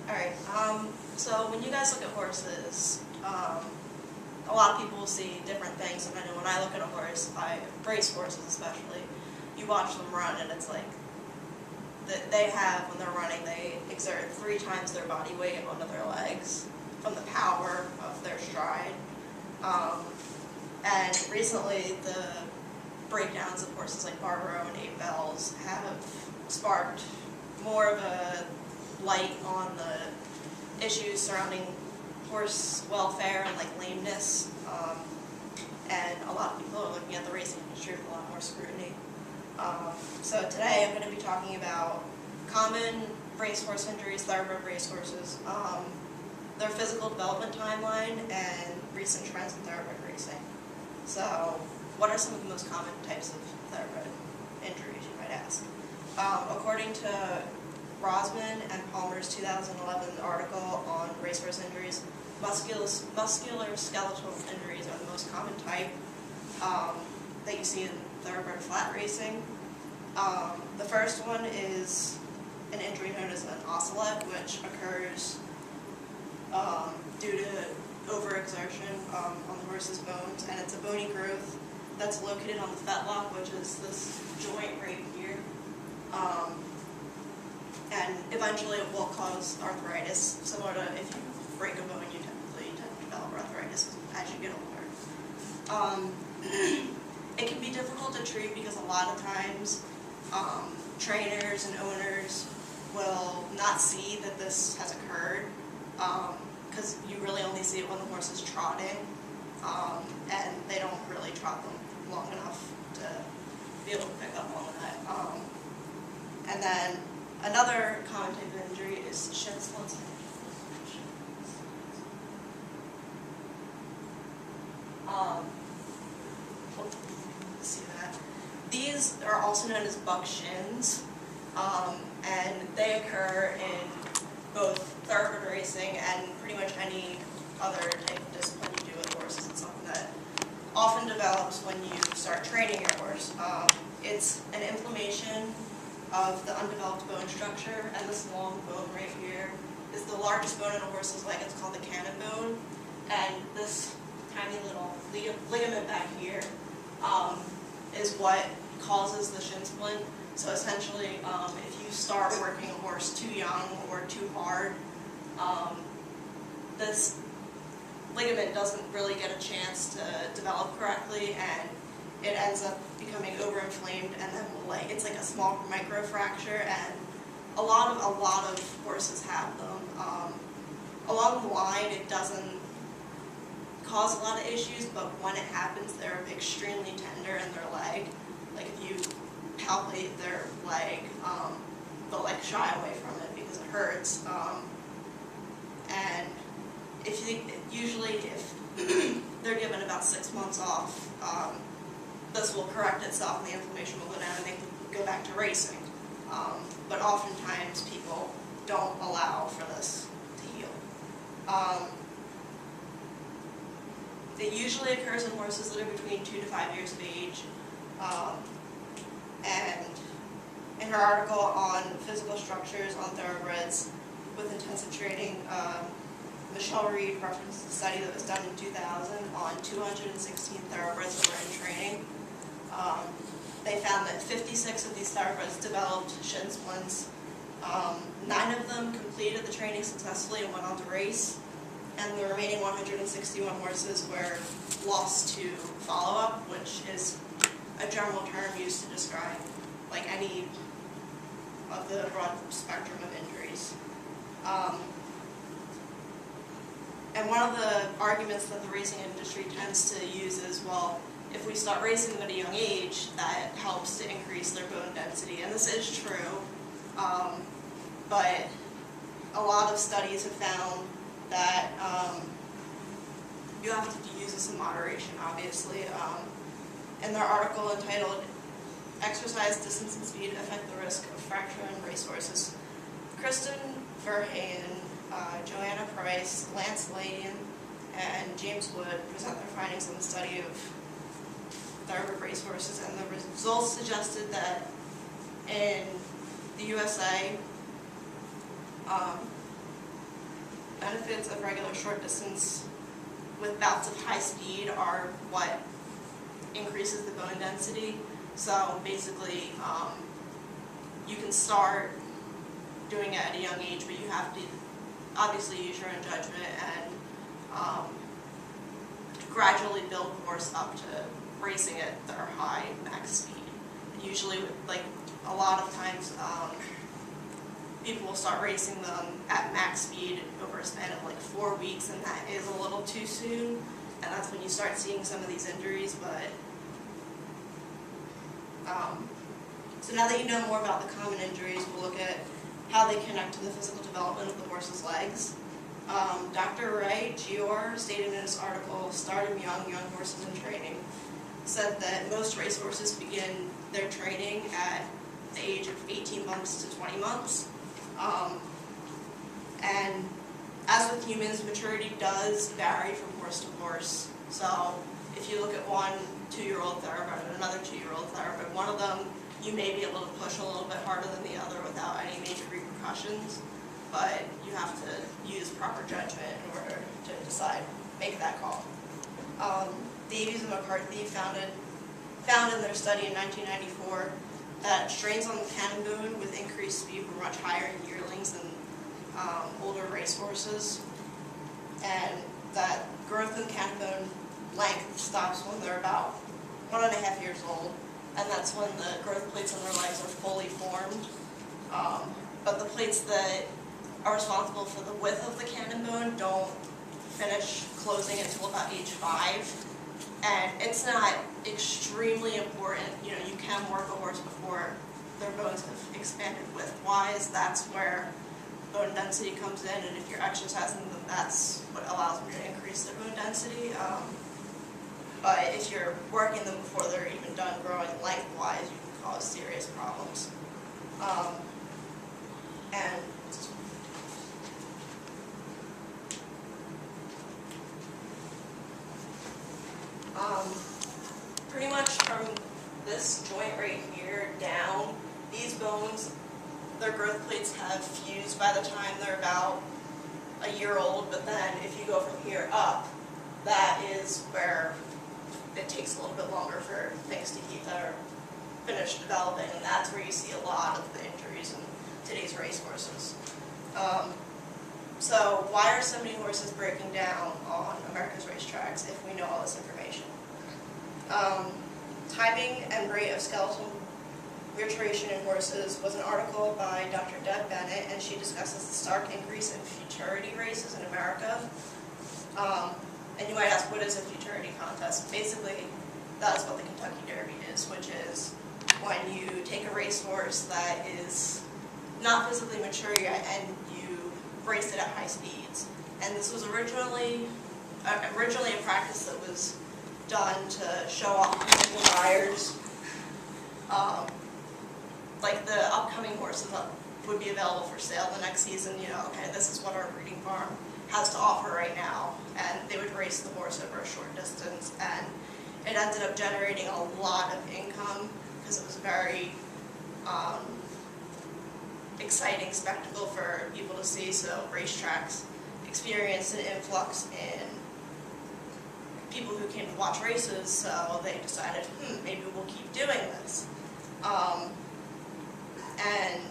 Alright, so when you guys look at horses, a lot of people will see different things, and I know when I look at a horse, race horses especially, you watch them run and it's like, they have, when they're running, they exert 3 times their body weight onto their legs from the power of their stride. And recently the breakdowns of horses like Barbaro and 8 Bells have sparked more of a light on the issues surrounding horse welfare and like lameness, and a lot of people are looking at the racing industry with a lot more scrutiny. So today I'm going to be talking about common racehorse injuries, thoroughbred racehorses, their physical development timeline, and recent trends in thoroughbred racing. So what are some of the most common types of thoroughbred injuries, you might ask? According to Rosman and Palmer's 2011 article on racehorse injuries, musculoskeletal injuries are the most common type that you see in thoroughbred flat racing. The first one is an injury known as an ocelot, which occurs due to overexertion on the horse's bones, and it's a bony growth that's located on the fetlock, which is this joint right here. And eventually it will cause arthritis, similar to if you break a bone, you tend to develop arthritis as you get older. It can be difficult to treat because a lot of times trainers and owners will not see that this has occurred, because you really only see it when the horse is trotting, and they don't really trot them long enough to be able to pick up on that. And then another common type of injury is shin splints. See that. These are also known as buck shins, and they occur in both thoroughbred racing and pretty much any other type of discipline you do with horses. It's something that often develops when you start training your horse. It's an inflammation of the undeveloped bone structure, and this long bone right here is the largest bone in a horse's leg. It's called the cannon bone, and this tiny little ligament back here is what causes the shin splint. So essentially, if you start working a horse too young or too hard, this ligament doesn't really get a chance to develop correctly, and it ends up becoming overinflamed, and then it's like a small microfracture, and a lot of horses have them. Along the line, it doesn't cause a lot of issues, but when it happens, they're extremely tender in their leg. Like if you palpate their leg, they'll like shy away from it because it hurts. And usually if they're given about 6 months off, this will correct itself and the inflammation will go down and they can go back to racing. But oftentimes people don't allow for this to heal. It usually occurs in horses that are between 2 to 5 years of age. And in her article on physical structures on thoroughbreds with intensive training, Michelle Reed referenced a study that was done in 2000 on 216 thoroughbreds that were in training. They found that 56 of these thoroughbreds developed shin splints. 9 of them completed the training successfully and went on to race, and the remaining 161 horses were lost to follow-up, which is a general term used to describe like any of the broad spectrum of injuries. And one of the arguments that the racing industry tends to use is, well, if we start racing them at a young age, that helps to increase their bone density, and this is true, but a lot of studies have found that you have to use this in moderation, obviously. In their article entitled "Exercise, Distance, and Speed Affect the Risk of Fracture in Racehorses," Kristen Verheyen, Joanna Price, Lance Lane, and James Wood present their findings on the study of thoroughbred racehorses, and the results suggested that in the USA, benefits of regular short distance with bouts of high speed are what increases the bone density. So basically, you can start doing it at a young age, but you have to obviously use your own judgment and gradually build the horse up to racing at their high max speed. And usually, like a lot of times, people will start racing them at max speed over a span of like 4 weeks, and that is a little too soon. And that's when you start seeing some of these injuries. But so now that you know more about the common injuries, we'll look at how they connect to the physical development of the horse's legs. Dr. Ray Gior stated in his article, Stardom Young Horses in Training, said that most racehorses begin their training at the age of 18 months to 20 months. And as with humans, maturity does vary from horse to horse. So if you look at one 2-year-old thoroughbred and another 2-year-old thoroughbred, one of them you may be able to push a little bit harder than the other without any major repercussions, but you have to use proper judgment in order to decide, make that call. Davies and McCarthy found in their study in 1994 that strains on the cannon bone with increased speed were much higher in yearlings than older racehorses, and that growth in cannon bone length stops when they're about 1.5 years old, and that's when the growth plates on their legs are fully formed. But the plates that are responsible for the width of the cannon bone don't finish closing until about age 5. And it's not extremely important. You know, you can work a horse before their bones have expanded width-wise. That's where bone density comes in, and if you're exercising them, that's what allows them to increase their bone density. But if you're working them before they're even done growing lengthwise, you can cause serious problems. Pretty much from this joint right here down, these bones, their growth plates have fused by the time they're about a year old, but then if you go from here up, that is where it takes a little bit longer for things to heat that are finished developing, and that's where you see a lot of the injuries in today's racehorses. So why are so many horses breaking down on America's racetracks if we know all this information? Timing and rate of skeletal maturation in horses was an article by Dr. Deb Bennett, and she discusses the stark increase in futurity races in America. And you might ask, what is a futurity contest? Basically, that is what the Kentucky Derby is, which is when you take a racehorse that is not physically mature yet and you race it at high speeds. And this was originally a practice that was done to show off potential buyers. Like the upcoming horses that would be available for sale the next season, you know, okay, this is what our breeding farm has to offer right now, and they would race the horse over a short distance, and it ended up generating a lot of income because it was a very exciting spectacle for people to see. So racetracks experienced an influx in people who came to watch races, so they decided, maybe we'll keep doing this. And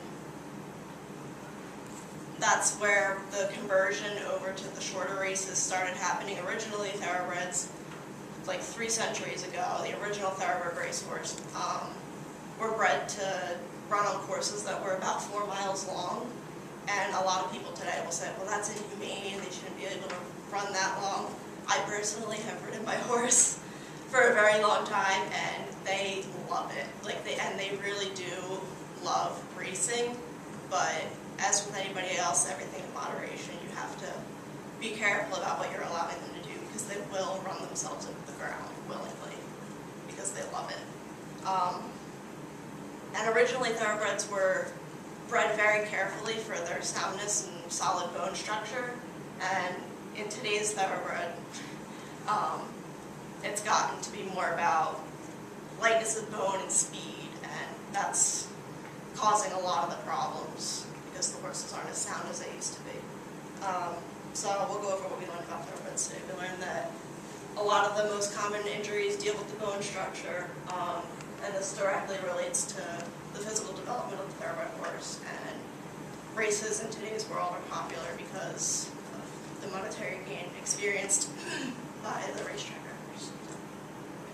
that's where the conversion over to the shorter races started happening. Originally, thoroughbreds, like 3 centuries ago, the original thoroughbred racehorse, were bred to run on courses that were about 4 miles long. And a lot of people today will say, well, that's inhumane, they shouldn't be able to run that long. I personally have ridden my horse for a very long time, and they love it. And they really do love racing, but as with anybody else, everything in moderation. You have to be careful about what you're allowing them to do, because they will run themselves into the ground willingly because they love it. And originally, thoroughbreds were bred very carefully for their soundness and solid bone structure, and in today's thoroughbred, it's gotten to be more about lightness of bone and speed, and that's causing a lot of the problems because the horses aren't as sound as they used to be. So we'll go over what we learned about thoroughbreds today. We learned that a lot of the most common injuries deal with the bone structure, and this directly relates to the physical development of the thoroughbred horse. And races in today's world are popular because of the monetary gain experienced by the racetrack.